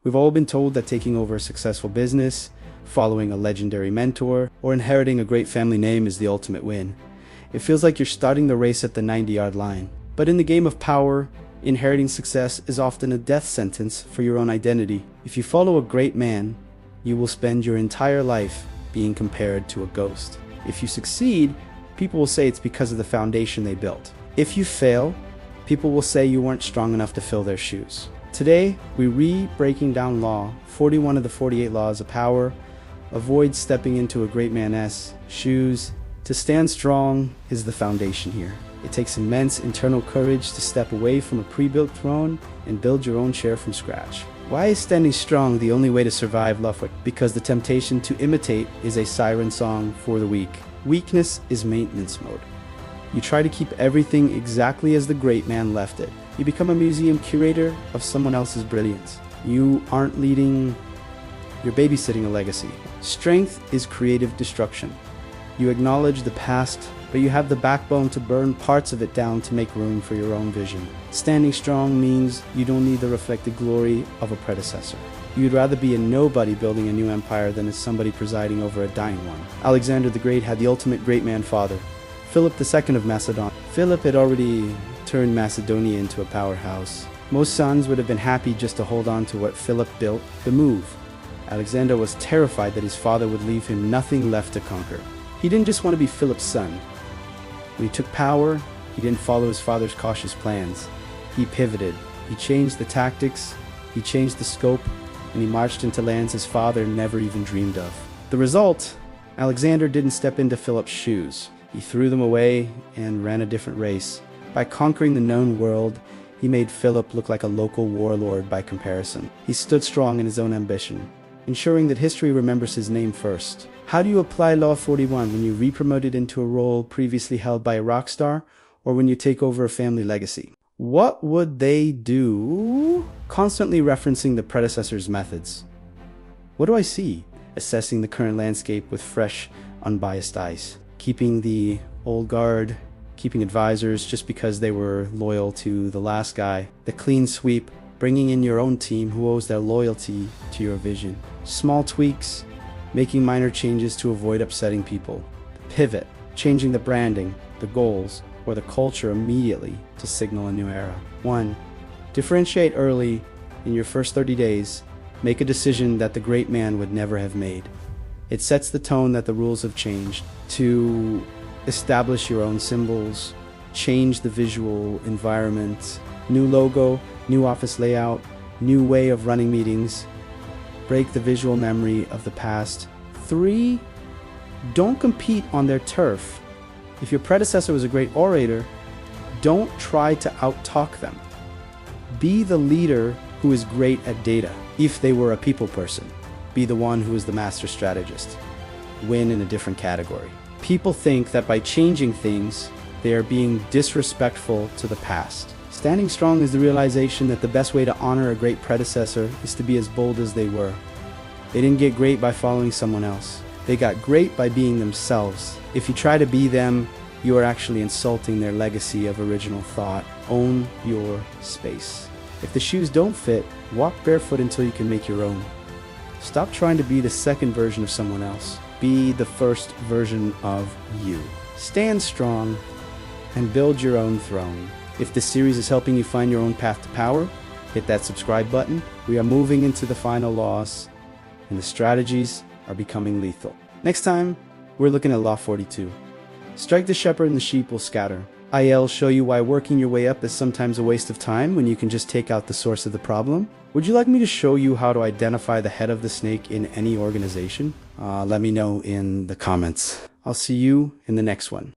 We've all been told that taking over a successful business, following a legendary mentor, or inheriting a great family name is the ultimate win. It feels like you're starting the race at the 90-yard line. But in the game of power, inheriting success is often a death sentence for your own identity. If you follow a great man, you will spend your entire life being compared to a ghost. If you succeed, people will say it's because of the foundation they built. If you fail, people will say you weren't strong enough to fill their shoes. Today, we breaking down law 41 of the 48 laws of power. Avoid stepping into a great man's shoes. To stand strong is the foundation here. It takes immense internal courage to step away from a pre-built throne and build your own chair from scratch. Why is standing strong the only way to survive life? Because the temptation to imitate is a siren song for the weak. Weakness is maintenance mode. You try to keep everything exactly as the great man left it. You become a museum curator of someone else's brilliance. You aren't leading, you're babysitting a legacy. Strength is creative destruction. You acknowledge the past, but you have the backbone to burn parts of it down to make room for your own vision. Standing strong means you don't need the reflected glory of a predecessor. You'd rather be a nobody building a new empire than as somebody presiding over a dying one. Alexander the Great had the ultimate great man father, Philip II of Macedon. Philip had already turned Macedonia into a powerhouse. Most sons would have been happy just to hold on to what Philip built, the move. Alexander was terrified that his father would leave him nothing left to conquer. He didn't just want to be Philip's son. When he took power, he didn't follow his father's cautious plans. He pivoted. He changed the tactics, he changed the scope, and he marched into lands his father never even dreamed of. The result? Alexander didn't step into Philip's shoes. He threw them away and ran a different race. By conquering the known world, he made Philip look like a local warlord by comparison. He stood strong in his own ambition, ensuring that history remembers his name first. How do you apply Law 41 when you re-promoted into a role previously held by a rock star, or when you take over a family legacy? What would they do? Constantly referencing the predecessor's methods. What do I see? Assessing the current landscape with fresh, unbiased eyes. Keeping the old guard, keeping advisors just because they were loyal to the last guy. The clean sweep, bringing in your own team who owes their loyalty to your vision. Small tweaks, making minor changes to avoid upsetting people. Pivot, changing the branding, the goals, or the culture immediately to signal a new era. 1. Differentiate early in your first 30 days. Make a decision that the great man would never have made. It sets the tone that the rules have changed. 2. Establish your own symbols. Change the visual environment. New logo, new office layout, new way of running meetings. Break the visual memory of the past. 3. Don't compete on their turf. If your predecessor was a great orator, don't try to out-talk them. Be the leader who is great at data. If they were a people person, be the one who is the master strategist. Win in a different category. People think that by changing things, they are being disrespectful to the past. Standing strong is the realization that the best way to honor a great predecessor is to be as bold as they were. They didn't get great by following someone else. They got great by being themselves. If you try to be them, you are actually insulting their legacy of original thought. Own your space. If the shoes don't fit, walk barefoot until you can make your own. Stop trying to be the second version of someone else. Be the first version of you. Stand strong and build your own throne. If this series is helping you find your own path to power, hit that subscribe button. We are moving into the final laws, and the strategies are becoming lethal. Next time, we're looking at Law 42. Strike the shepherd and the sheep will scatter. I'll show you why working your way up is sometimes a waste of time when you can just take out the source of the problem. Would you like me to show you how to identify the head of the snake in any organization? Let me know in the comments. I'll see you in the next one.